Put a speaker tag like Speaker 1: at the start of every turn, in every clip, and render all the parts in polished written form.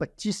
Speaker 1: 25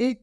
Speaker 1: 1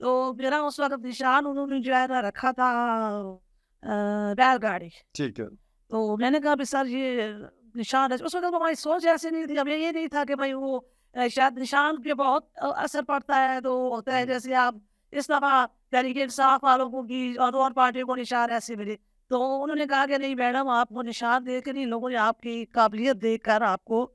Speaker 2: تو میرا اس وقت نشان انہوں نے جو ہے نا رکھا تھا بیل گاڑی.
Speaker 1: ٹھیک ہے.
Speaker 2: تو میں نے کہا بھی سر یہ نشان ہے. اس وقت ہماری سوچ ایسی نہیں تھی. اب یہ نہیں تھا کہ بھائی وہ شاید نشان پہ بہت اثر پڑتا ہے تو ہوتا ہے جیسے آپ اس دفعہ تحریک انصاف والوں کو کی اور پارٹیوں کو نشان ایسے ملے. تو انہوں نے کہا کہ نہیں میڈم آپ کو نشان دے کے نہیں, لوگوں نے آپ کی قابلیت دیکھ کر آپ کو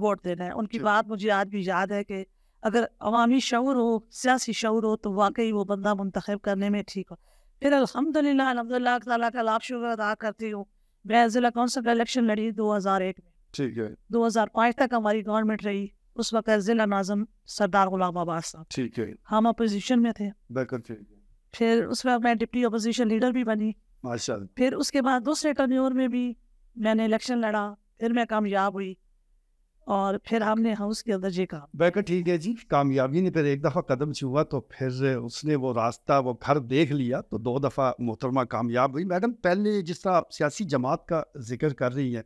Speaker 2: ووٹ دینا ہے. ان کی بات مجھے آج بھی یاد ہے کہ اگر عوامی شعور ہو, سیاسی شعور ہو تو واقعی وہ بندہ منتخب کرنے میں ٹھیک ہو. پھر الحمدللہ تعالیٰ کا لاکھ شکر ادا کرتی ہوں. میں ضلع کونسل کا الیکشن لڑی 2001 میں.
Speaker 1: ٹھیک ہے.
Speaker 2: 2005 تک ہماری گورنمنٹ رہی. اس وقت ضلع ناظم سردار غلام عباس صاحب.
Speaker 1: ٹھیک ہے.
Speaker 2: ہم اپوزیشن میں تھے. پھر اس وقت میں ڈپٹی اپوزیشن لیڈر بھی بنی.
Speaker 1: ماشاءاللہ.
Speaker 2: پھر اس کے بعد دوسرے ٹرنیور میں بھی میں نے الیکشن لڑا. پھر میں کامیاب ہوئی اور پھر ہم نے ہاؤس کے اندر جی کہا.
Speaker 1: بیکر ٹھیک ہے جی, کامیابی نے پھر ایک دفعہ قدم چھوا تو پھر اس نے وہ راستہ وہ گھر دیکھ لیا تو 2 دفعہ محترمہ کامیاب ہوئی. میڈم پہلے جس طرح آپ سیاسی جماعت کا ذکر کر رہی ہیں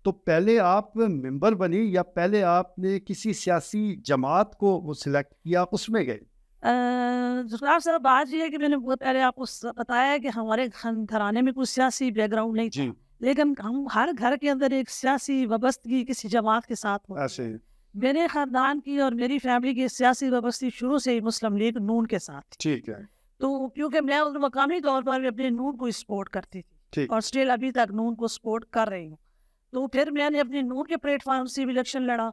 Speaker 1: تو پہلے آپ ممبر بنی یا پہلے آپ نے کسی سیاسی جماعت کو وہ سلیکٹ کیا اس میں گئے؟
Speaker 2: سر بات یہ ہے کہ میں نے بہت پہلے آپ کو بتایا کہ ہمارے گھرانے میں کوئی سیاسی بیک گراؤنڈ نہیں تھا, لیکن ہم ہر گھر کے اندر ایک سیاسی وابستگی کسی جماعت کے ساتھ ہوتی ہے. میرے خاندان کی اور میری فیملی کی سیاسی وابستگی شروع سے ہی مسلم لیگ نون کے ساتھ.
Speaker 1: ٹھیک ہے.
Speaker 2: تو کیونکہ میں مقامی طور پر اپنے نون کو سپورٹ کرتی تھی اور اسٹل ابھی تک نون کو سپورٹ کر رہی ہوں. تو پھر میں نے اپنے نون کے پلیٹ فارم سے بھی الیکشن لڑا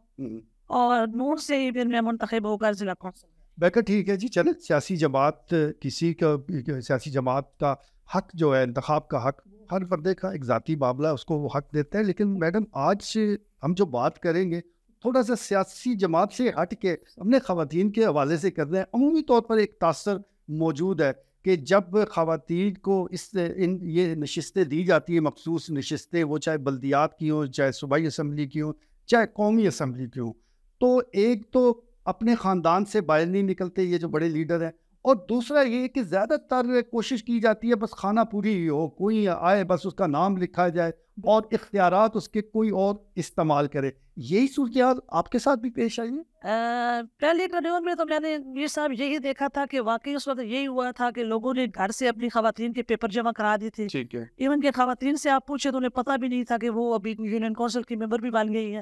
Speaker 2: اور نون سے ہی پھر میں منتخب ہو کر ضلع کونسل.
Speaker 1: بیکر ٹھیک ہے جی. چلیں, سیاسی جماعت کسی کا سیاسی جماعت کا حق جو ہے انتخاب کا حق ہر فردے کا ایک ذاتی معاملہ ہے, اس کو وہ حق دیتے ہیں. لیکن میڈم آج ہم جو بات کریں گے تھوڑا سا سیاسی جماعت سے ہٹ کے ہم نے خواتین کے حوالے سے کر رہے ہیں. عمومی طور پر ایک تاثر موجود ہے کہ جب خواتین کو یہ نشستیں دی جاتی ہیں, مخصوص نشستیں, وہ چاہے بلدیات کی ہوں, چاہے صوبائی اسمبلی کی ہوں, چاہے قومی اسمبلی کی ہوں, تو ایک تو اپنے خاندان سے باہر نہیں نکلتے یہ جو بڑے لیڈر ہیں, اور دوسرا یہ کہ زیادہ تر کوشش کی جاتی ہے بس خانہ پوری ہی ہو, کوئی آئے بس اس کا نام لکھا جائے اور اختیارات اس کے کوئی اور استعمال کرے. یہی صورتحال آپ کے ساتھ بھی پیش آئی ہے؟
Speaker 2: پہلے ٹرنیور میں تو میں نے یہ صاحب یہی دیکھا تھا کہ واقعی اس وقت یہی ہوا تھا کہ لوگوں نے گھر سے اپنی خواتین کے پیپر جمع کرا دی تھے. ایون کہ خواتین سے آپ پوچھے تو انہیں پتہ بھی نہیں تھا کہ وہ ابھی یونین کونسل کی ممبر بھی بن گئی ہے.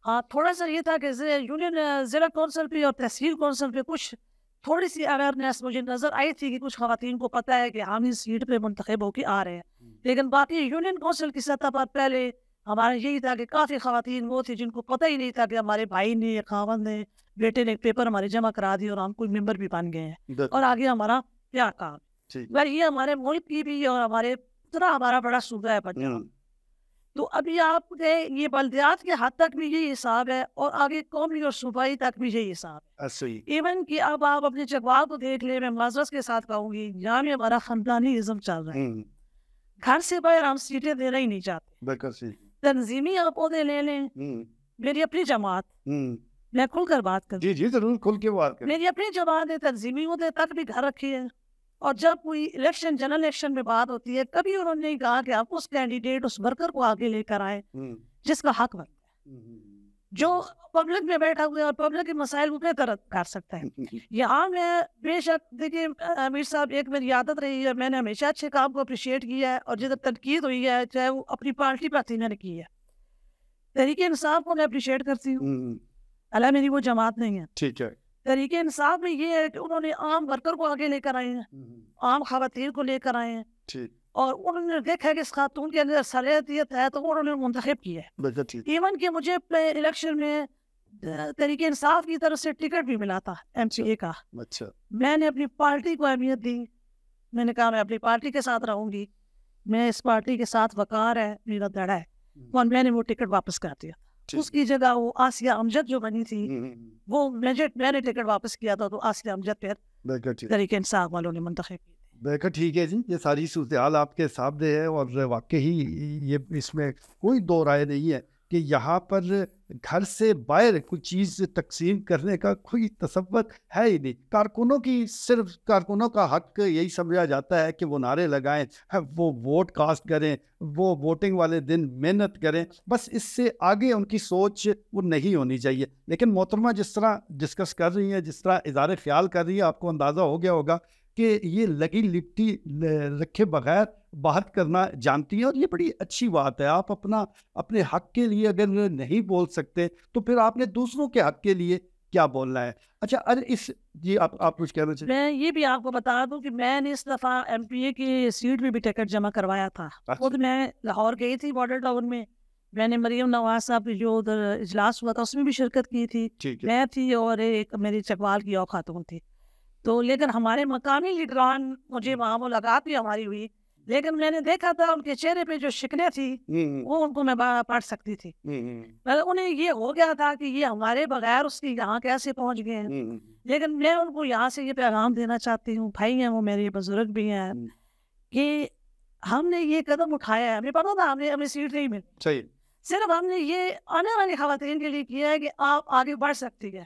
Speaker 2: ہاں تھوڑا سا یہ تھا کہ یونین ضلع کونسل پہ اور تحصیل کونسل پہ کچھ تھوڑی سی اویئرنیس مجھے نظر آئی تھی کہ کچھ خواتین کو پتہ ہے کہ ہم اس سیٹ پہ منتخب ہو کے آ رہے ہیں. لیکن باقی یونین کونسل کی سطح پر پہلے ہمارا یہی تھا کہ کافی خواتین وہ تھی جن کو پتہ ہی نہیں تھا کہ ہمارے بھائی نے, خاوند نے, بیٹے نے پیپر ہمارے جمع کرا دی اور ہم کوئی ممبر بھی بن گئے ہیں اور آگے ہمارا کیا کام. یہ ہمارے ملک کی بھی اور ہمارے اتنا ہمارا بڑا صوبہ ہے پنجاب. تو ابھی آپ کے یہ بلدیات کے حد تک بھی یہی حساب ہے اور آگے قومی اور صوبائی تک بھی یہی حساب ہے. ایون کہ اب آپ اپنے چکوال کو دیکھ لیں, میں معذرت کے ساتھ کہوں گی یہاں میں ہمارا خاندانی ازم چل رہا ہے. گھر سے باہر ہم سیٹیں دینا ہی نہیں چاہتے. تنظیمی آپ عہدے لے لیں, میری اپنی جماعت, میں کھل کر بات کروں.
Speaker 1: جی جی ضرور کھل کے بات کریں.
Speaker 2: میری اپنی جماعت ہے, تنظیمی عہدے تک بھی گھر رکھی ہے. اور جب کوئی الیکشن جنرل الیکشن میں بات ہوتی ہے کبھی انہوں نے کہا کہ آپ اس کینڈیڈیٹ اس ورکر کو آگے لے کر آئے جس کا حق بنتا ہے, جو پبلک میں بیٹھا ہوا ہے اور پبلک کے مسائل کو بہتر کر سکتا ہے. یہاں میں بے شک دیکھیے امیر صاحب, ایک میری عادت رہی ہے, میں نے ہمیشہ اچھے کام کو اپریشیٹ کیا ہے اور جدھر تنقید ہوئی ہے چاہے وہ اپنی پارٹی پر میں نے کی ہے. تحریک انصاف کو میں اپریشیٹ کرتی ہوں, اللہ میری وہ جماعت نہیں ہے.
Speaker 1: ٹھیک ہے.
Speaker 2: تحریک انصاف میں یہ ہے کہ انہوں نے عام ورکر کو آگے لے کر آئے ہیں, عام خواتین کو لے کر آئے ہیں, اور انہوں نے دیکھا کہ اس خاتون کے اندر صلاحیت ہے تو انہوں نے منتخب کیا ہے. ایون کہ مجھے الیکشن میں تحریک انصاف کی طرف سے ٹکٹ بھی ملا تھا ایم پی اے کا. میں نے اپنی پارٹی کو اہمیت دی, میں نے کہا میں اپنی پارٹی کے ساتھ رہوں گی, میں اس پارٹی کے ساتھ وقار ہے, میرا دڑا ہے, اور میں نے وہ ٹکٹ واپس کر دیا. اس کی جگہ وہ آسیہ امجد جو بنی تھی وہ میں نے ٹکٹ واپس کیا تھا تو آسیہ امجد پھر تحریک انصاف والوں نے منتخب کی.
Speaker 1: بالکل ٹھیک ہے جی, یہ ساری صورتحال آپ کے سامنے ہے اور واقعی یہ اس میں کوئی دو رائے نہیں ہے کہ یہاں پر گھر سے باہر کوئی چیز تقسیم کرنے کا کوئی تصور ہے ہی نہیں. کارکنوں کی صرف کارکنوں کا حق یہی سمجھا جاتا ہے کہ وہ نعرے لگائیں, وہ ووٹ کاسٹ کریں, وہ ووٹنگ والے دن محنت کریں, بس اس سے آگے ان کی سوچ وہ نہیں ہونی چاہیے. لیکن محترمہ جس طرح ڈسکس کر رہی ہیں, جس طرح اظہار خیال کر رہی ہیں, آپ کو اندازہ ہو گیا ہوگا کہ یہ لگی لپٹی رکھے بغیر بات کرنا جانتی ہیں, اور یہ بڑی اچھی بات ہے. آپ اپنے حق کے لیے اگر نہیں بول سکتے تو پھر آپ نے دوسروں کے حق کے لیے کیا بولنا ہے. اچھا جی آپ کچھ کہنا چاہیے؟
Speaker 2: میں یہ بھی آپ کو بتا دوں کہ میں نے اس دفعہ ایم پی اے کی سیٹ میں بھی ٹکٹ جمع کروایا تھا. خود میں لاہور گئی تھی ماڈل ٹاؤن میں نے مریم نواز صاحب کی جو ادھر اجلاس ہوا تھا اس میں بھی شرکت کی تھی. میں تھی اور ایک میری چکوال کی اور خاتون تھی. تو لیکن ہمارے مقامی لیڈران, مجھے وہاں ملاقات بھی ہماری ہوئی, لیکن میں نے دیکھا تھا ان کے چہرے پہ جو شکنیں تھی وہ ان کو میں پڑھ سکتی تھی. انہیں یہ ہو گیا تھا کہ یہ ہمارے بغیر اس کی یہاں کیسے پہنچ گئے ہیں. لیکن میں ان کو یہاں سے یہ پیغام دینا چاہتی ہوں, بھائی ہیں وہ میرے بزرگ بھی ہیں, کہ ہم نے یہ قدم اٹھایا ہے. ہمیں پتا تھا ہمیں سیٹ نہیں ملی, صرف ہم نے یہ آنے والی خواتین کے لیے کیا ہے کہ آپ آگے بڑھ سکتی ہے.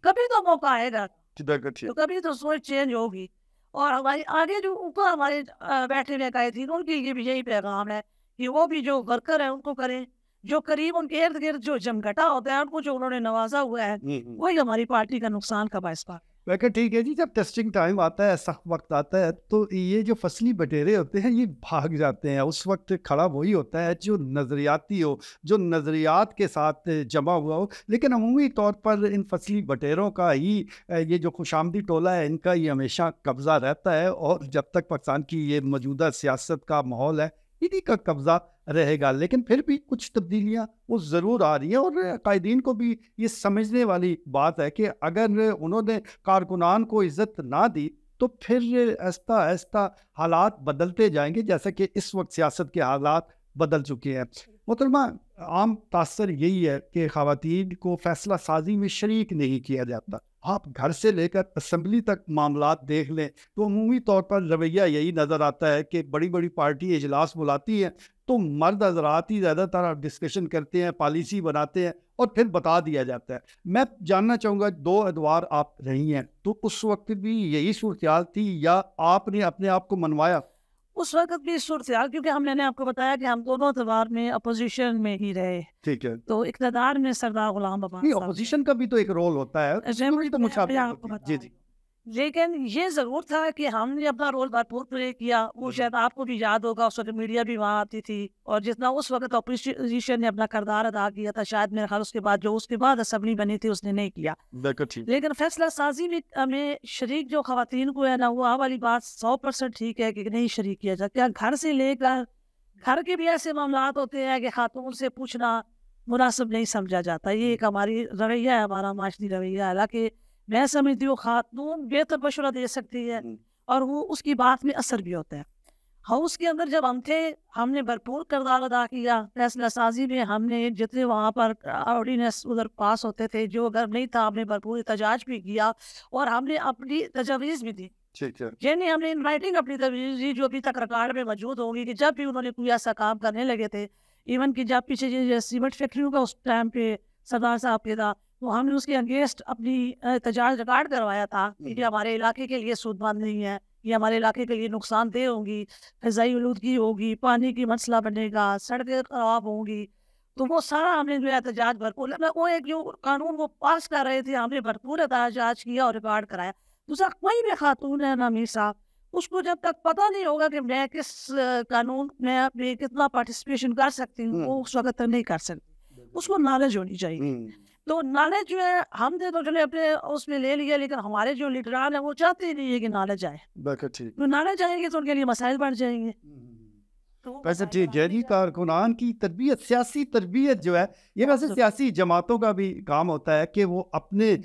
Speaker 2: کبھی تو موقع آئے گا, تو کبھی تو سوچ چینج ہوگی. اور ہماری آگے جو اوپر ہمارے بیٹھے ہوئے قائدین, ان کے لیے بھی یہی پیغام ہے کہ وہ بھی جو ورکر ہیں ان کو کریں, جو قریب ان کے ارد گرد جو جمگٹا ہوتا ہے ان کو جو انہوں نے نوازا ہوا ہے, وہی ہماری پارٹی کا نقصان کا باعث بات.
Speaker 1: لیکن ٹھیک ہے جی, جب ٹیسٹنگ ٹائم آتا ہے, ایسا وقت آتا ہے, تو یہ جو فصلی بٹیرے ہوتے ہیں یہ بھاگ جاتے ہیں. اس وقت کھڑا وہی ہوتا ہے جو نظریاتی ہو, جو نظریات کے ساتھ جمع ہوا ہو. لیکن عمومی طور پر ان فصلی بٹیروں کا ہی یہ جو خوش آمدی ٹولہ ہے, ان کا یہ ہمیشہ قبضہ رہتا ہے. اور جب تک پاکستان کی یہ موجودہ سیاست کا ماحول ہے, انہی کا قبضہ رہے گا. لیکن پھر بھی کچھ تبدیلیاں وہ ضرور آ رہی ہیں, اور قائدین کو بھی یہ سمجھنے والی بات ہے کہ اگر انہوں نے کارکنان کو عزت نہ دی تو پھر آہستہ آہستہ حالات بدلتے جائیں گے, جیسا کہ اس وقت سیاست کے حالات بدل چکے ہیں. محترمہ, عام تاثر یہی ہے کہ خواتین کو فیصلہ سازی میں شریک نہیں کیا جاتا. آپ گھر سے لے کر اسمبلی تک معاملات دیکھ لیں تو عمومی طور پر رویہ یہی نظر آتا ہے کہ بڑی بڑی پارٹی اجلاس بلاتی ہے تو مرد حضرات ہی زیادہ تر ڈسکشن کرتے ہیں, پالیسی بناتے ہیں, اور پھر بتا دیا جاتا ہے. میں جاننا چاہوں گا, 2 ادوار آپ رہی ہیں, تو اس وقت بھی یہی صورتحال تھی یا آپ نے اپنے آپ کو منوایا؟
Speaker 2: اس وقت بھی صورتحال, کیونکہ میں نے آپ کو بتایا کہ ہم دونوں ادوار میں اپوزیشن میں ہی رہے.
Speaker 1: ٹھیک ہے.
Speaker 2: تو اقتدار میں سردار غلام عباس
Speaker 1: نہیں, اپوزیشن کا بھی تو ایک رول ہوتا ہے,
Speaker 2: جی جی. لیکن یہ ضرور تھا کہ ہم نے اپنا رول بھرپور پلے کیا. وہ شاید آپ کو بھی یاد ہوگا, اس وقت میڈیا بھی وہاں آتی تھی, اور جتنا اس وقت اپوزیشن نے اپنا کردار ادا کیا تھا, شاید میرے خیال اس کے بعد اسمبلی بنی تھی اس نے نہیں کیا. لیکن فیصلہ سازی میں ہمیں شریک جو خواتین کو ہے نا, وہ والی بات 100% ٹھیک ہے کہ نہیں شریک کیا جاتا. کیا گھر سے لے کر گھر کے بھی ایسے معاملات ہوتے ہیں کہ خاتون سے پوچھنا مناسب نہیں سمجھا جاتا. یہ ایک ہماری رویہ ہے, ہمارا معاشرتی رویہ. حالانکہ میں سمجھتی ہوں خاتون بہتر مشورہ دے سکتی ہے, اور وہ اس کی بات میں اثر بھی ہوتا ہے. ہاؤس کے اندر جب ہم تھے, ہم نے بھرپور کردار ادا کیا فیصلہ سازی میں. ہم نے جتنے وہاں پر آرڈیننس ادھر پاس ہوتے تھے, جو اگر نہیں تھا ہم نے بھرپور احتجاج بھی کیا, اور ہم نے اپنی تجاویز بھی دی. یعنی ہم نے ان رائٹنگ اپنی تجویز دی, جو ابھی تک ریکارڈ میں موجود ہوگی, کہ جب بھی انہوں نے کوئی ایسا کام کرنے لگے تھے, ایون کہ جب پیچھے سیمنٹ فیکٹریوں کا اس ٹائم پہ سردار صاحب کے تھا, تو ہم نے اس کے اگینسٹ اپنی احتجاج ریکارڈ کروایا تھا کہ یہ ہمارے علاقے کے لیے سود مند نہیں ہے, یہ ہمارے علاقے کے لیے نقصان دہ ہوں گی, فضائی آلودگی ہوگی, پانی کی مسئلہ بنے گا, سڑکیں خراب ہوں گی. تو وہ سارا ہم نے جو احتجاج بھرپور, وہ ایک جو قانون وہ پاس کر رہے تھے, ہم نے بھرپور احتجاج کیا اور ریکارڈ کرایا. دوسرا, کوئی بھی خاتون ہے نا میر صاحب, اس کو جب تک پتہ نہیں ہوگا کہ میں کس قانون میں کتنا پارٹیسپیشن کر سکتی ہوں, وہ اس وقت تک نہیں کر سکتی. اس کو نالج ہونی چاہیے. تو نالج جو ہے ہم نے تو چلے اپنے اس میں لے لیا, لیکن ہمارے جو لیڈران ہیں وہ چاہتے ہی نہیں ہے کہ نالج آئے. تو نالج آئے گی تو ان کے لیے مسائل بڑھ جائیں گے.
Speaker 1: ویسے جیلی کارکنان کی تربیت, سیاسی تربیت جو ہے, یہ ویسے سیاسی جماعتوں کا بھی کام ہوتا ہے کہ وہ اپنے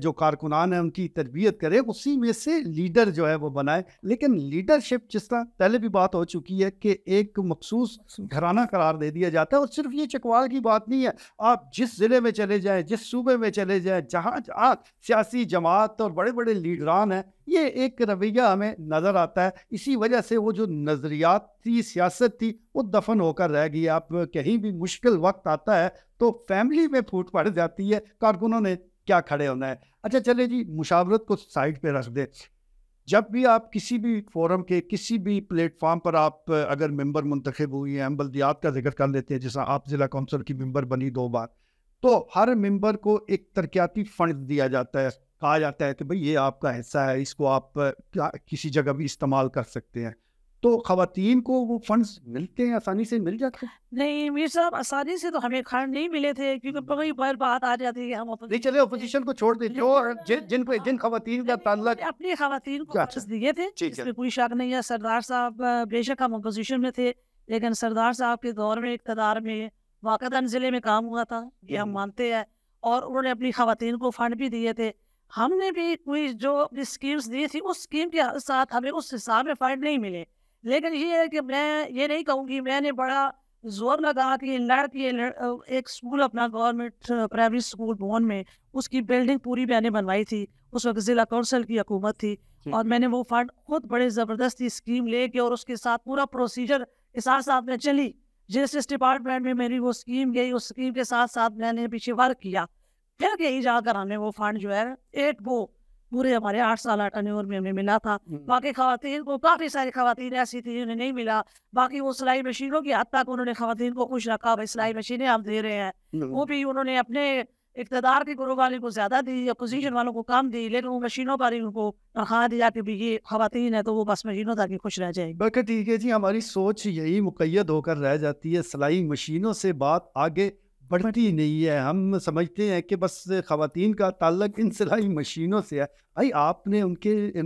Speaker 1: جو کارکنان ہیں ان کی تربیت کرے, اسی میں سے لیڈر جو ہے وہ بنائے. لیکن لیڈرشپ جس طرح پہلے بھی بات ہو چکی ہے کہ ایک مخصوص گھرانہ قرار دے دیا جاتا ہے, اور صرف یہ چکوال کی بات نہیں ہے. آپ جس ضلع میں چلے جائیں, جس صوبے میں چلے جائیں, جہاں سیاسی جماعت اور بڑے بڑے لیڈران ہیں, یہ ایک رویہ ہمیں نظر آتا ہے. اسی وجہ سے وہ جو نظریاتی سیاست تھی وہ دفن ہو کر رہ گئی. آپ کہیں بھی مشکل وقت آتا ہے تو فیملی میں پھوٹ پڑ جاتی ہے, کارکنوں نے کیا کھڑے ہونا ہے. اچھا چلے جی, مشاورت کو سائڈ پہ رکھ دیں. جب بھی آپ کسی بھی فورم کے کسی بھی پلیٹ فارم پر آپ اگر ممبر منتخب ہوئی ہیں, ہم بلدیات کا ذکر کر لیتے ہیں, جیسا آپ ضلع کونسل کی ممبر بنی 2 بار, تو ہر ممبر کو ایک ترقیاتی فنڈ دیا جاتا ہے. کہا جاتا ہے کہ بھئی یہ آپ کا حصہ ہے, اس کو آپ کسی جگہ بھی استعمال کر سکتے ہیں. تو خواتین کو وہ فنڈز ملتے ہیں, آسانی سے مل جاتے ہیں؟
Speaker 2: نہیں میر صاحب, آسانی سے تو ہمیں فنڈ نہیں ملے تھے, کیونکہ وہی بات آ جاتی ہے کہ ہم
Speaker 1: نہیں چلے اپوزیشن کو چھوڑ دیں, جو جن خواتین کا تعلق
Speaker 2: اپنی خواتین کو فنڈز دیے تھے, اس میں کوئی شک نہیں ہے. سردار صاحب بے شک ہم اپوزیشن میں تھے, لیکن سردار صاحب کے دور میں اقتدار میں واقعتاً ضلع میں کام ہوا تھا, یہ ہم مانتے ہیں, اور انہوں نے اپنی خواتین کو فنڈ بھی دیے تھے. ہم نے بھی کوئی جو اپنی اسکیمز دی تھی, اس اسکیم کے ساتھ ہمیں اس حساب میں فنڈ نہیں ملے. لیکن یہ ہے کہ میں یہ نہیں کہوں گی میں نے بڑا زور لگا کہ لڑکی ایک اسکول اپنا گورنمنٹ پرائمری اسکول بھون میں, اس کی بلڈنگ پوری میں نے بنوائی تھی. اس وقت ضلع کونسل کی حکومت تھی, اور میں نے وہ فنڈ خود بڑے زبردستی اسکیم لے کے اور اس کے ساتھ پورا پروسیجر کے ساتھ ساتھ میں چلی. جسٹس ڈپارٹمنٹ میں میری وہ اسکیم گئی, اس اسکیم کے ساتھ ساتھ میں نے پیچھے ورک کیا. پھر کہیں جا کر ہمیں وہ فنڈ جو ہے ایک وہ پورے ہمارے 8 سالہ ٹرنیور میں ہمیں ملا تھا. باقی خواتین کو, کافی ساری خواتین ایسی تھی جنہیں نہیں ملا. باقی وہ سلائی مشینوں کی حد تک انہوں نے خواتین کو خوش رکھا, بھائی سلائی مشینیں آپ دے رہے ہیں, وہ بھی انہوں نے اپنے اقتدار کے گروہ والے کو زیادہ دی, اپوزیشن والوں کو کم دی, لیکن وہ مشینوں پر ہی ان کو تنخواہ دیا کہ بھی یہ خواتین ہے تو وہ بس مشینوں تک ہی خوش رہ جائے گی.
Speaker 1: بلکہ ٹھیک ہے جی, ہماری سوچ یہی مقید ہو کر رہ جاتی ہے, سلائی مشینوں سے بات آگے بڑھتی نہیں ہے. ہم سمجھتے ہیں کہ بس خواتین کا تعلق ان سلائی مشینوں سے ہے. بھائی آپ نے ان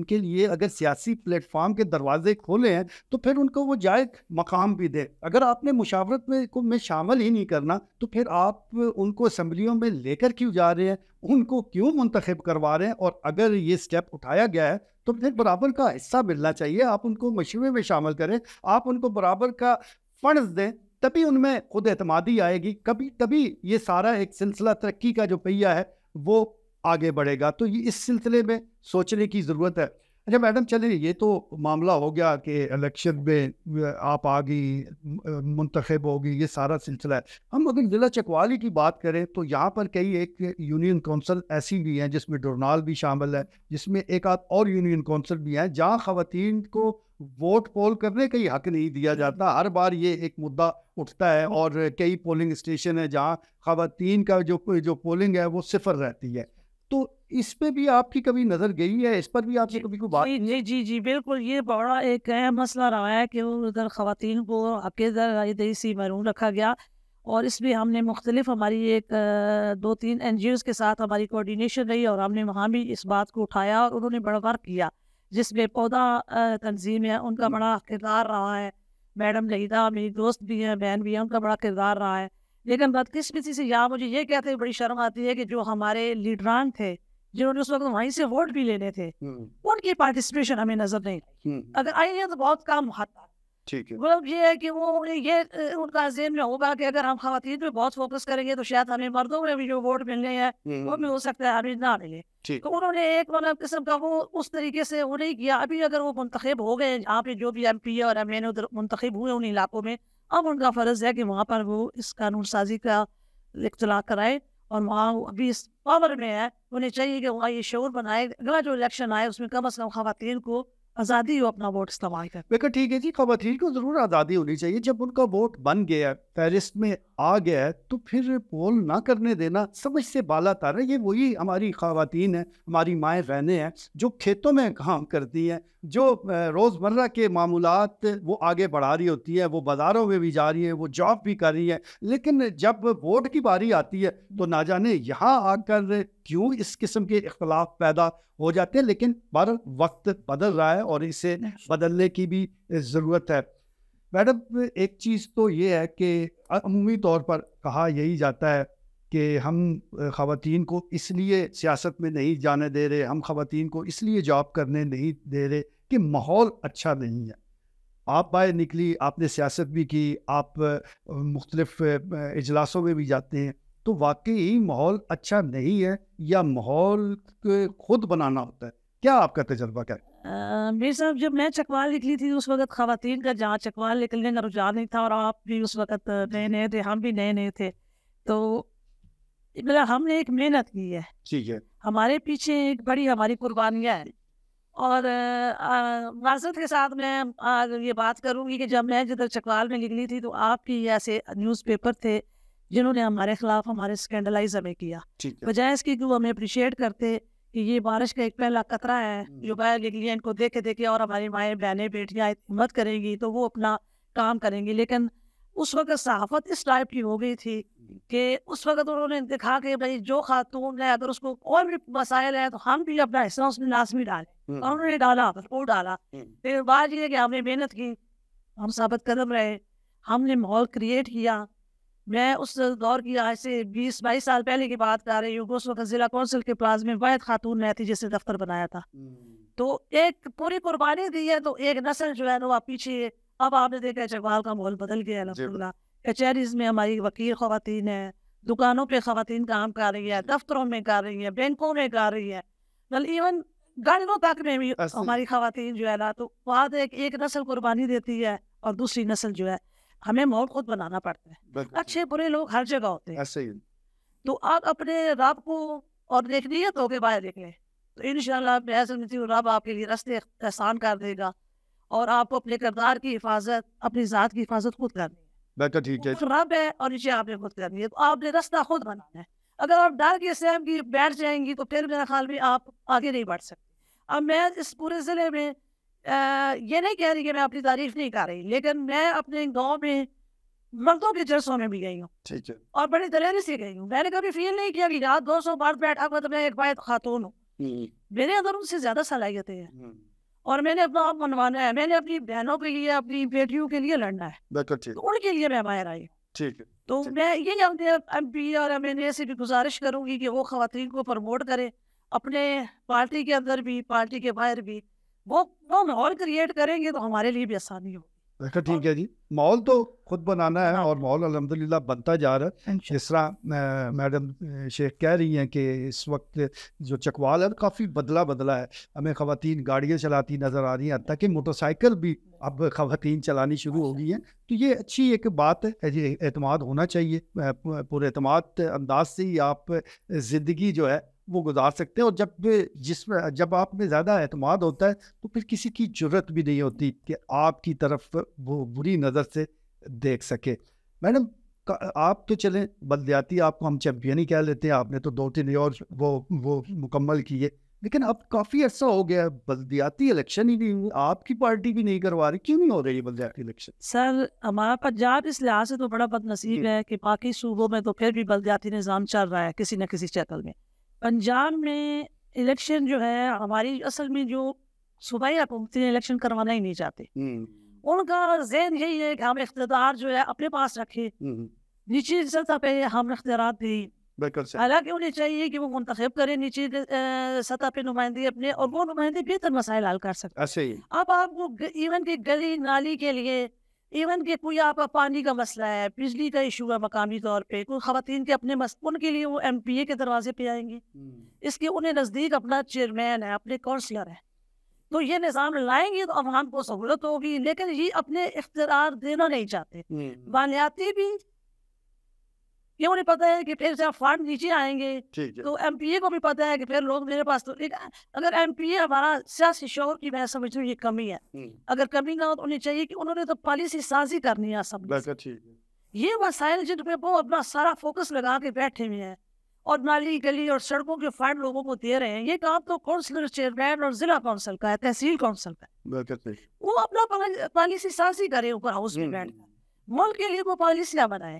Speaker 1: کے لیے اگر سیاسی پلیٹ فارم کے دروازے کھولے ہیں تو پھر ان کو وہ جائز مقام بھی دے. اگر آپ نے مشاورت میں شامل ہی نہیں کرنا تو پھر آپ ان کو اسمبلیوں میں لے کر کیوں جا رہے ہیں, ان کو کیوں منتخب کروا رہے ہیں؟ اور اگر یہ سٹیپ اٹھایا گیا ہے تو پھر برابر کا حصہ ملنا چاہیے. آپ ان کو مشورے میں شامل کریں, آپ ان کو برابر کا فنڈز دیں, تبھی ان میں خود اعتمادی آئے گی. تبھی یہ سارا ایک سلسلہ ترقی کا جو پہیہ ہے وہ آگے بڑھے گا. تو یہ اس سلسلے میں سوچنے کی ضرورت ہے. اچھا میڈم, چلیں یہ تو معاملہ ہو گیا کہ الیکشن میں آپ آ گئی, منتخب ہوگی, یہ سارا سلسلہ ہے. ہم اگر ضلع چکوالی کی بات کریں تو یہاں پر کئی ایک یونین کونسل ایسی بھی ہیں جس میں ڈورنال بھی شامل ہے, جس میں ایک آدھ اور یونین کونسل بھی ہیں جہاں خواتین کو ووٹ پول کرنے کا ہی حق نہیں دیا جاتا. ہر بار یہ ایک مدعا اٹھتا ہے, اور کئی پولنگ اسٹیشن ہیں جہاں خواتین کا جو پولنگ ہے وہ 0 رہتی ہے. تو اس پہ بھی آپ کی کبھی نظر گئی ہے, اس پر بھی آپ سے کبھی کوئی بات؟
Speaker 2: جی بالکل, یہ بڑا ایک اہم مسئلہ رہا ہے کہ ادھر خواتین کو عقیدہ سے محروم رکھا گیا. اور اس میں ہم نے مختلف ہماری ایک 2-3 NGOs کے ساتھ ہماری کوآرڈینیشن رہی, اور ہم نے وہاں بھی اس بات کو اٹھایا, اور انہوں نے بڑا ورک کیا جس میں پودا تنظیم ہے, ان کا بڑا کردار رہا ہے. میڈم لہیدہ میری دوست بھی ہیں, بہن بھی ہیں, ان کا بڑا کردار رہا ہے. لیکن بدقسمتی سے یہاں مجھے یہ کہتے ہوئے بڑی شرم آتی ہے کہ جو ہمارے لیڈران تھے جنہوں نے اس وقت وہیں سے ووٹ بھی لینے تھے, ان کی پارٹیسپیشن ہمیں نظر نہیں آئی. اگر آئی ہے تو بہت کم حد تک. مطلب یہ ہے کہ وہ یہ ان کا ذہن میں ہوگا کہ اگر ہم خواتین پہ بہت فوکس کریں گے تو شاید ہمیں مردوں میں بھی جو ووٹ ملنے ہیں وہ بھی ہو سکتا ہے ہمیں نہ ملے. تو انہوں نے ایک مطلب قسم کا وہ اس طریقے سے وہ نہیں کیا. ابھی اگر وہ منتخب ہو گئے, جہاں پہ جو بھی MP اور MN ادھر منتخب ہوئے ان علاقوں میں, اب ان کا فرض ہے کہ وہاں پر وہ اس قانون سازی کا اطلاع کرائے, اور وہاں ابھی اس پاور میں ہے, انہیں چاہیے کہ وہاں یہ شعور بنائے, اگلا جو الیکشن آئے اس میں کم از کم خواتین کو آزادی ہو اپنا ووٹ استعمال کریں.
Speaker 1: بالکل ٹھیک ہے جی, خواتین کو ضرور آزادی ہونی چاہیے. جب ان کا ووٹ بن گیا ہے, فہرست میں آ گیا ہے, تو پھر پول نہ کرنے دینا سمجھ سے بالا تر ہے. یہ وہی ہماری خواتین ہیں, ہماری مائیں بہنیں ہیں جو کھیتوں میں کام کرتی ہیں, جو روزمرہ کے معمولات وہ آگے بڑھا رہی ہوتی ہے, وہ بازاروں میں بھی جا رہی ہے, وہ جاب بھی کر رہی ہے. لیکن جب ووٹ کی باری آتی ہے تو نہ جانے یہاں آ کر کیوں اس قسم کے اختلاف پیدا ہو جاتے ہیں. لیکن بہر وقت بدل رہا ہے اور اسے بدلنے کی بھی ضرورت ہے. میڈم ایک چیز تو یہ ہے کہ عمومی طور پر کہا یہی جاتا ہے کہ ہم خواتین کو اس لیے سیاست میں نہیں جانے دے رہے, ہم خواتین کو اس لیے جاب کرنے نہیں دے رہے کہ ماحول اچھا نہیں ہے. آپ باہر نکلی, آپ نے سیاست بھی کی, آپ مختلف اجلاسوں میں بھی جاتے ہیں, تو واقعی ماحول اچھا نہیں ہے یا ماحول خود بنانا ہوتا ہے؟ کیا آپ کا تجربہ کیا؟
Speaker 2: میرے صاحب جب میں چکوال نکلی تھی اس وقت خواتین کا جہاں چکوال نکلنے کا رجحان نہیں تھا، اور آپ بھی اس وقت نئے نئے تھے، ہم بھی نئے نئے تھے، تو ہم نے ایک محنت کی ہے،
Speaker 1: ٹھیک ہے،
Speaker 2: ہمارے پیچھے ایک بڑی ہماری قربانیاں ہیں. اور معذرت کے ساتھ میں یہ بات کروں گی کہ جب میں جدھر چکوال میں نکلی تھی تو آپ کی ایسے نیوز پیپر تھے جنہوں نے ہمارے خلاف ہمارے اسکینڈلائز ہمیں کیا، بجائے اس کی کہ وہ ہمیں اپریشیٹ کرتے کہ یہ بارش کا ایک پہلا قطرہ ہے جو باہر نکلی ہے، ان کو دیکھے اور ہماری مائیں بہنیں بیٹیاں ہمت کریں گی تو وہ اپنا کام کریں گی. لیکن اس وقت صحافت اس ٹائپ کی ہو گئی تھی کہ اس وقت انہوں نے دکھا کہ بھائی جو خاتون ہے اگر اس کو اور بھی مسائل ہے تو ہم بھی اپنا حصہ اس میں لازمی ڈالیں، اور انہوں نے ڈالا، وہ ڈالا. پھر بات یہ کہ ہم نے محنت کی، ہم ثابت قدم رہے، ہم نے ماحول کریٹ کیا. میں اس دور کی آج سے 20-22 سال پہلے کی بات کر رہی ہوں، اس وقت ضلع کونسل کے پلاز میں واحد خاتون نے تھی جس نے دفتر بنایا تھا. تو ایک پوری قربانی دی ہے، تو ایک نسل جو ہے وہ پیچھے. اب آپ نے دیکھا چکوال کا ماحول بدل گیا الحمدللہ. کچہریز میں ہماری وکیل خواتین ہیں، دکانوں پہ خواتین کام کر رہی ہے، دفتروں میں کر رہی ہے، بینکوں میں کر رہی ہے، ایون گاڑیوں تک میں بھی ہماری خواتین جو ہے نا. تو وہاں ایک نسل قربانی دیتی ہے اور دوسری نسل جو ہے ہمیں ماحول خود بنانا پڑتا ہے. اچھے برے لوگ ہر جگہ ہوتے ہیں، تو آپ اپنے رب کو اور نیت ہو کے باہر نکلیں تو انشاءاللہ میں سمجھتی ہوں رب آپ کے لیے راستے آسان کر دے گا، اور آپ کو اپنے کردار کی حفاظت، اپنی ذات کی حفاظت خود کرنی ہے.
Speaker 1: ٹھیک ہے،
Speaker 2: رب ہے اور نیچے آپ نے خود کرنی ہے، تو آپ نے راستہ خود بنانا ہے. اگر آپ ڈر کے سہم کی بیٹھ جائیں گی تو پھر میرا خیال میں آپ آگے نہیں بڑھ سکتے. اب میں اس پورے ضلع میں یہ نہیں کہہ رہی کہ میں اپنی تعریف نہیں کر رہی، لیکن میں اپنے گاؤں میں مردوں کے جلسوں میں بھی گئی ہوں،
Speaker 1: ٹھیک ہے،
Speaker 2: اور بڑی دلیری سے گئی ہوں. میں نے کبھی فیل نہیں کیا کہ یار 200 مرد بیٹھا ہوا تو میں ایک واحد خاتون ہوں. میرے اندر ان سے زیادہ صلاحیتیں ہیں، اور میں نے اپنا آپ منوانا ہے. میں نے اپنی بہنوں کے لیے، اپنی بیٹیوں کے لیے لڑنا ہے، تو ان کے لیے میں باہر آئی ہوں. تو میں یہ اپنے ایم پی اور ایم این اے سے بھی گزارش کروں گی کہ وہ خواتین کو پروموٹ کریں، اپنے پارٹی کے اندر بھی، پارٹی کے باہر بھی. وہ ماحول کریٹ کریں گے تو ہمارے لیے بھی آسانی ہوگی.
Speaker 1: ٹھیک ہے جی. ماحول تو خود بنانا ہے، اور ماحول الحمدللہ بنتا جا رہا ہے. جس طرح میڈم شیخ کہہ رہی ہیں کہ اس وقت جو چکوال ہے کافی بدلا ہے. ہمیں خواتین گاڑیاں چلاتی نظر آ رہی ہیں، حتیٰ کہ موٹر سائیکل بھی اب خواتین چلانی شروع ہو گئی ہیں. تو یہ اچھی ایک بات ہے، اعتماد ہونا چاہیے. پورے اعتماد انداز سے ہی آپ زندگی جو ہے وہ گزار سکتے ہیں. اور جب آپ میں زیادہ اعتماد ہوتا ہے تو پھر کسی کی جرت بھی نہیں ہوتی کہ آپ کی طرف وہ بری نظر سے دیکھ سکے. میڈم آپ تو چلیں بلدیاتی، آپ کو ہم چیمپئن ہی کہہ لیتے ہیں، آپ نے تو 2-3 اور وہ مکمل کیے، لیکن اب کافی عرصہ ہو گیا بلدیاتی الیکشن ہی نہیں ہوئی. آپ کی پارٹی بھی نہیں کروا رہی، کیوں نہیں ہو رہی بلدیاتی الیکشن؟
Speaker 2: سر ہمارا پنجاب اس لحاظ سے تو بڑا بد نصیب ہے کہ باقی صوبوں میں تو پھر بھی بلدیاتی نظام چل رہا ہے کسی نہ کسی شکل میں. پنجاب میں الیکشن جو ہے، ہماری اصل میں جو صوبائی حکومتیں الیکشن کروانا ہی نہیں چاہتے. ان کا ذہن یہی ہے کہ ہم اقتدار جو ہے اپنے پاس رکھے، نیچی سطح پہ ہم اختیارات دیں. حالانکہ انہیں چاہیے کہ وہ منتخب کریں نیچی سطح پہ نمائندے اپنے، اور وہ نمائندے بہتر مسائل حل کر سکتے. اب آپ کو ایون کہ گلی نالی کے لیے، ایون کہ کوئی آپ کا پانی کا مسئلہ ہے، بجلی کا ایشو ہے مقامی طور پہ، کوئی خواتین کے اپنے ان کے لیے وہ ایم پی اے کے دروازے پہ آئیں گے. اس کے انہیں نزدیک اپنا چیئرمین ہے، اپنے کونسلر ہے. تو یہ نظام لائیں گے تو عوام کو سہولت ہوگی، لیکن یہ اپنے اختیار دینا نہیں چاہتے. مالیاتی بھی یہ انہیں پتہ ہے کہ پھر جب فنڈ نیچے آئیں گے تو ایم پی اے کو بھی پتہ ہے کہ پھر لوگ میرے پاس تو اگر ایم پی اے ہمارا سیاسی شعور کی میں سمجھتی ہوں یہ کمی ہے. اگر کمی نہ ہو تو انہیں چاہیے کہ انہوں نے تو پالیسی سازی کرنی ہے سب. یہ مسائل جن پہ وہ اپنا سارا فوکس لگا کے بیٹھے ہوئے ہیں، اور نالی گلی اور سڑکوں کے فنڈ لوگوں کو دے رہے ہیں، یہ کام تو کونسلر چیئرمین اور ضلع کونسل کا ہے، تحصیل کونسل کا ہے. وہ اپنا پالیسی سازی کرے اوپر ہاؤس میں بیٹھ کر، ملک کے لیے وہ پالیسیاں بنائے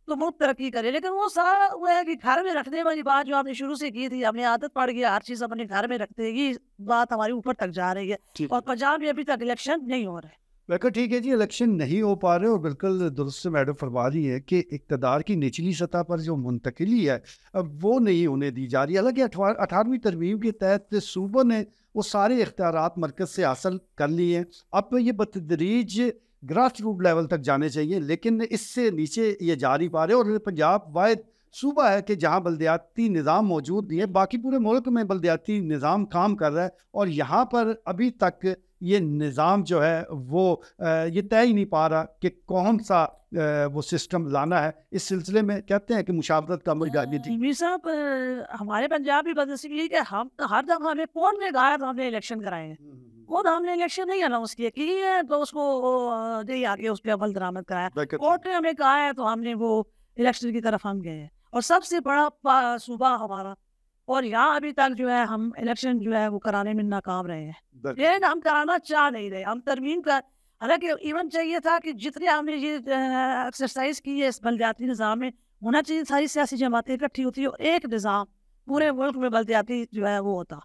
Speaker 2: تو ملک ترقی کرے. لیکن وہ سارا وہ ہے کہ گھر میں رکھنے والی بات جو آپ نے شروع سے کی تھی، ہم نے عادت پڑ گئی ہر چیز اپنے گھر میں رکھتے، یہ بات ہماری اوپر تک جا رہی ہے. اور پنجاب میں ابھی تک الیکشن نہیں ہو رہا ہے.
Speaker 1: بالکل ٹھیک ہے جی، الیکشن نہیں ہو پا رہے، اور بالکل درست سے میڈم فرما رہی ہے کہ اقتدار کی نچلی سطح پر جو منتقلی ہے وہ نہیں ہونے دی جا رہی. حالانکہ 18ویں ترمیم کے تحت صوبوں نے وہ سارے اختیارات مرکز سے حاصل کر لیے ہیں. اب یہ بتدریج گراس روٹ لیول تک جانے چاہیے، لیکن اس سے نیچے یہ جا نہیں پا رہے. اور پنجاب واحد صوبہ ہے کہ جہاں بلدیاتی نظام موجود نہیں ہے، باقی پورے ملک میں بلدیاتی نظام کام کر رہا ہے، اور یہاں پر ابھی تک یہ نظام جو ہے وہ یہ طے ہی نہیں پا رہا کہ کون سا وہ سسٹم لانا ہے. اس سلسلے میں کہتے ہیں کہ مشاورت کا عمل جاری تھی.
Speaker 2: میر صاحب ہمارے پنجاب بھی بدنصیبی ہے کہ ہم ہر دفعہ ہمیں کون نے کہا تو ہم نے الیکشن کرائے ہیں، خود ہم نے الیکشن نہیں اناؤنس کیا تو اس کو دے آگے اس پہ عمل درآمد کرایا. کورٹ نے ہمیں کہا ہے تو ہم نے وہ الیکشن کی طرف ہم گئے ہیں، اور سب سے بڑا صوبہ ہمارا، اور یہاں ابھی تک جو ہے ہم الیکشن جو ہے وہ کرانے میں ناکام رہے ہیں. لیکن ہم کرانا چاہ نہیں رہے، ہم ترمیم کا، حالانکہ ایون چاہیے تھا کہ جتنے ہم نے یہ ایکسرسائز کی ہے اس بلدیاتی نظام میں، ہونا چاہیے ساری سیاسی جماعتیں اکٹھی ہوتی ہے، ایک نظام پورے ملک میں بلدیاتی جو ہے وہ ہوتا.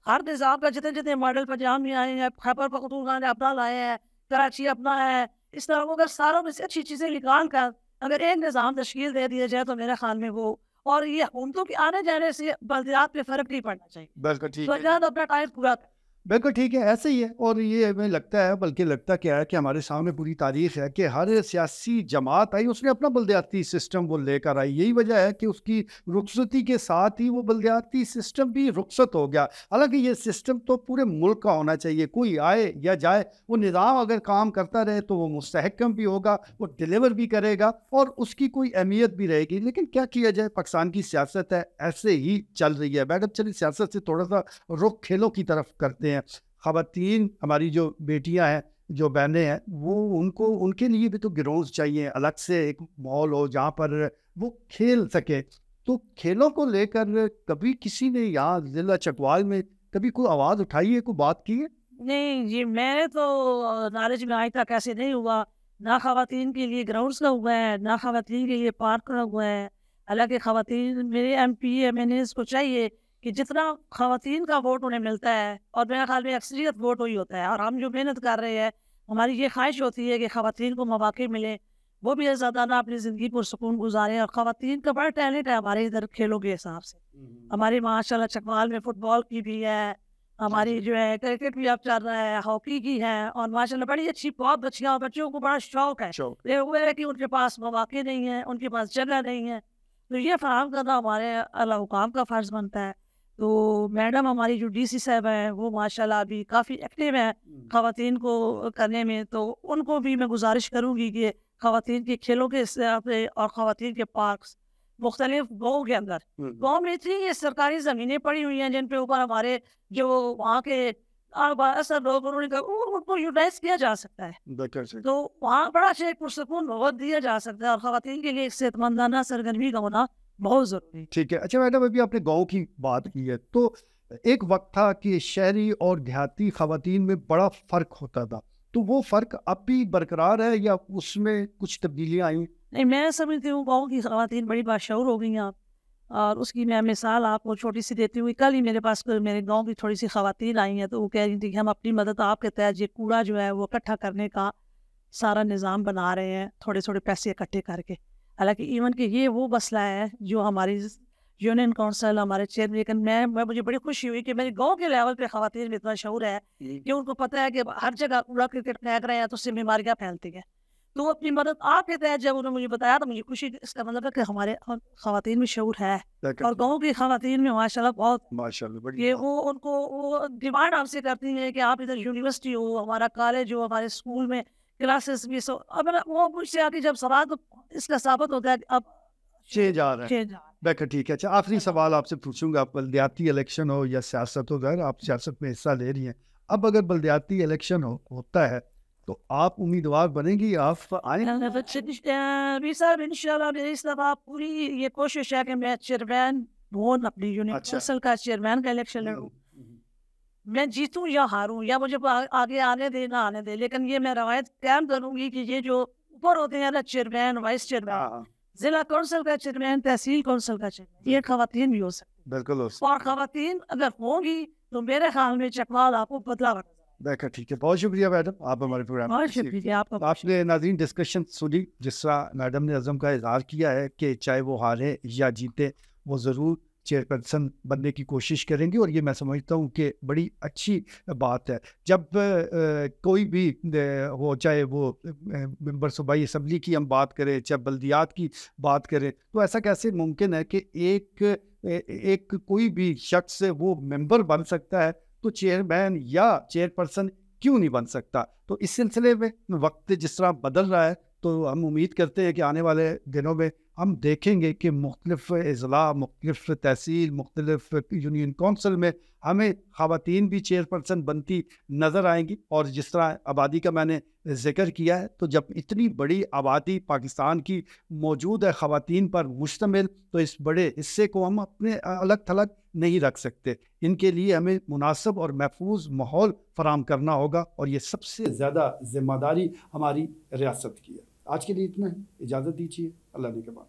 Speaker 2: ہر نظام کا جتنے جتنے ماڈل پنجاب میں آئے ہیں، خیبر پختونخوا نے اپنا لائے ہیں، کراچی اپنا ہے، اس طرح کو اگر ساروں میں سے اچھی چیزیں نکال کر اگر ایک نظام تشکیل دے دیا جائے تو میرے خیال میں وہ، اور یہ حکومتوں کے آنے جانے سے بلدیات پہ فرق نہیں پڑنا چاہیے. بلدیات اپنا ٹائم پورا کریں.
Speaker 1: بالکل ٹھیک ہے، ایسے ہی ہے. اور یہ ہمیں لگتا ہے، بلکہ لگتا کیا ہے کہ ہمارے سامنے پوری تاریخ ہے کہ ہر سیاسی جماعت آئی اس نے اپنا بلدیاتی سسٹم وہ لے کر آئی. یہی وجہ ہے کہ اس کی رخصتی کے ساتھ ہی وہ بلدیاتی سسٹم بھی رخصت ہو گیا. حالانکہ یہ سسٹم تو پورے ملک کا ہونا چاہیے، کوئی آئے یا جائے وہ نظام اگر کام کرتا رہے تو وہ مستحکم بھی ہوگا، وہ ڈیلیور بھی کرے گا اور اس کی کوئی اہمیت بھی رہے گی. لیکن کیا کیا جائے، پاکستان کی سیاست ہے ایسے ہی چل رہی ہے. میڈم چلیے سیاست سے تھوڑا سا رخ کھیلوں کی طرف کرتے ہیں. خواتین ہماری جو بیٹیاں ہیں، جو بہنیں ہیں، وہ ان کے لیے بھی تو گراؤنڈز چاہیے، الگ سے ایک ماحول ہو جہاں پر وہ کھیل سکے. تو کھیلوں کو لے کر کبھی کسی نے یہاں ضلع چکوال میں کبھی کوئی آواز اٹھائی ہے، کوئی بات کی ہے؟
Speaker 2: نہیں جی، میں نے تو نالج میں آج تک ایسے نہیں ہوا، نہ خواتین کے لیے گراؤنڈس کا ہوا ہے، نہ خواتین کے لیے پارک کا ہوا ہے. حالانکہ خواتین، میرے M P M N As کو چاہیے کہ جتنا خواتین کا ووٹ انہیں ملتا ہے، اور میرے خیال میں اکثریت ووٹ وہی ہوتا ہے، اور ہم جو محنت کر رہے ہیں ہماری یہ خواہش ہوتی ہے کہ خواتین کو مواقع ملے، وہ بھی زیادہ نہ اپنی زندگی پرسکون گزاریں. اور خواتین کا بڑا ٹیلنٹ ہے ہمارے ادھر کھیلوں کے حساب سے. ہماری ماشاء اللہ چکوال میں فٹ بال کی بھی ہے، ہماری جو ہے کرکٹ بھی اب چل رہا ہے، ہاکی کی ہے، اور ماشاء اللہ بڑی اچھی بہت بچیاں، بچوں کو بڑا شوق ہے. وہ ہے کہ ان کے پاس مواقع نہیں ہے، ان کے پاس جگہ نہیں ہے، تو یہ فراہم کرنا ہمارے اعلیٰ حکام کا فرض بنتا ہے. تو میڈم ہماری جو ڈی سی صاحب ہیں وہ ماشاء اللہ ابھی کافی ایکٹیو ہیں خواتین کو کرنے میں. تو ان کو بھی میں گزارش کروں گی کہ خواتین کے کھیلوں کے اور خواتین کے پارکس مختلف گاؤں کے اندر، گاؤں میں اتنی یہ سرکاری زمینیں پڑی ہوئی ہیں جن پہ اوپر ہمارے جو وہاں کے اثر لوگ ان کو یوٹیلائز کیا جا سکتا ہے، تو وہاں بڑا اچھا ایک پرسکون ماحول دیا جا سکتا ہے، اور خواتین کے لیے ایک صحت مندانہ سرگرمی کا ہونا بہت ضروری.
Speaker 1: ٹھیک ہے. اچھا میڈم، ابھی آپ نے گاؤں کی بات کی ہے، تو ایک وقت تھا کہ شہری اور دیہاتی خواتین میں بڑا فرق ہوتا تھا، تو وہ فرق اب بھی برقرار ہے یا اس میں کچھ تبدیلیاں آئی؟
Speaker 2: نہیں، میں سمجھتی ہوں گاؤں کی خواتین بڑی باشعور ہو گئی ہیں، اور اس کی میں مثال آپ کو چھوٹی سی دیتی ہوں. کل ہی میرے پاس میرے گاؤں کی تھوڑی سی خواتین آئی ہیں، تو وہ کہہ رہی تھی کہ ہم اپنی مدد آپ کے تحت یہ کوڑا جو ہے وہ اکٹھا کرنے کا سارا نظام بنا رہے ہیں، تھوڑے تھوڑے پیسے اکٹھے کر کے. حالانکہ ایون کہ یہ وہ مسئلہ ہے جو ہماری یونین کونسل، ہمارے چیئرمین، لیکن مجھے بڑی خوشی ہوئی کہ میرے گاؤں کے لیول پہ خواتین میں اتنا شعور ہے کہ ان کو پتہ ہے کہ ہر جگہ کوڑا کرکٹ پھینک رہے ہیں تو اس سے بیماریاں پھیلتی ہیں. تو اپنی مدد آپ کے تحت جب انہوں نے مجھے بتایا تو مجھے خوشی، اس کا مطلب ہے کہ ہمارے خواتین میں شعور ہے، اور گاؤں کی خواتین میں ماشاءاللہ بہت یہ وہ ان کو وہ ڈیمانڈ آپ سے کرتی ہیں کہ آپ ادھر یونیورسٹی ہو، ہمارا کالج ہو، ہمارے اسکول میں کلاسز بھی سو. اب وہ مجھ سے آگے جب سوال تو اس کا ثابت ہوتا ہے کہ اب
Speaker 1: چینج آ رہا ہے. بہتر ٹھیک ہے. اچھا آخری سوال آپ سے پوچھوں گا. بلدیاتی الیکشن ہو یا سیاست ہو، ظاہر آپ سیاست میں حصہ لے رہی ہیں، اب اگر بلدیاتی الیکشن ہوتا ہے تو آپ امیدوار بنیں گی؟ آپ آئیں؟
Speaker 2: صاحب انشاءاللہ میری اس دفعہ پوری یہ کوشش ہے کہ میں چیئرمین بھون اپنی یونین کونسل کا چیئرمین کا الیکشن لڑوں. میں جیتوں یا ہاروں، یا مجھے آگے آنے دے نہ آنے دے، لیکن یہ میں روایت قائم کروں گی کہ یہ جو اوپر ہوتے ہیں نا چیئرمین، وائس چیئرمین، ضلع کونسل کا چیئرمین، تحصیل کونسل کا چیئرمین، یہ خواتین بھی ہو سکتی.
Speaker 1: بالکل.
Speaker 2: اور خواتین اگر ہوں گی تو میرے خیال میں چکوال آپ کو بدلا بنا.
Speaker 1: بہتر ٹھیک ہے. بہت شکریہ میڈم، آپ ہمارے پروگرام.
Speaker 2: بہت شکریہ آپ کا.
Speaker 1: آپ نے ناظرین ڈسکشن سنی، جس طرح میڈم نے عزم کا اظہار کیا ہے کہ چاہے وہ ہارے یا جیتے وہ ضرور چیئرپرسن بننے کی کوشش کریں گے، اور یہ میں سمجھتا ہوں کہ بڑی اچھی بات ہے. جب کوئی بھی ہو، چاہے وہ ممبر صوبائی اسمبلی کی ہم بات کریں، چاہے بلدیات کی بات کریں، تو ایسا کیسے ممکن ہے کہ ایک کوئی بھی شخص وہ ممبر بن سکتا ہے تو چیئرمین یا چیئرپرسن کیوں نہیں بن سکتا؟ تو اس سلسلے میں وقت جس طرح بدل رہا ہے تو ہم امید کرتے ہیں کہ آنے والے دنوں میں ہم دیکھیں گے کہ مختلف اضلاع، مختلف تحصیل، مختلف یونین کونسل میں ہمیں خواتین بھی چیئرپرسن بنتی نظر آئیں گی. اور جس طرح آبادی کا میں نے ذکر کیا ہے، تو جب اتنی بڑی آبادی پاکستان کی موجود ہے خواتین پر مشتمل، تو اس بڑے حصے کو ہم اپنے الگ تھلگ نہیں رکھ سکتے. ان کے لیے ہمیں مناسب اور محفوظ ماحول فراہم کرنا ہوگا، اور یہ سب سے زیادہ ذمہ داری ہماری ریاست کی ہے. آج کے لیے اتنا ہے، اجازت دیجیے. اللہ نے کے بعد.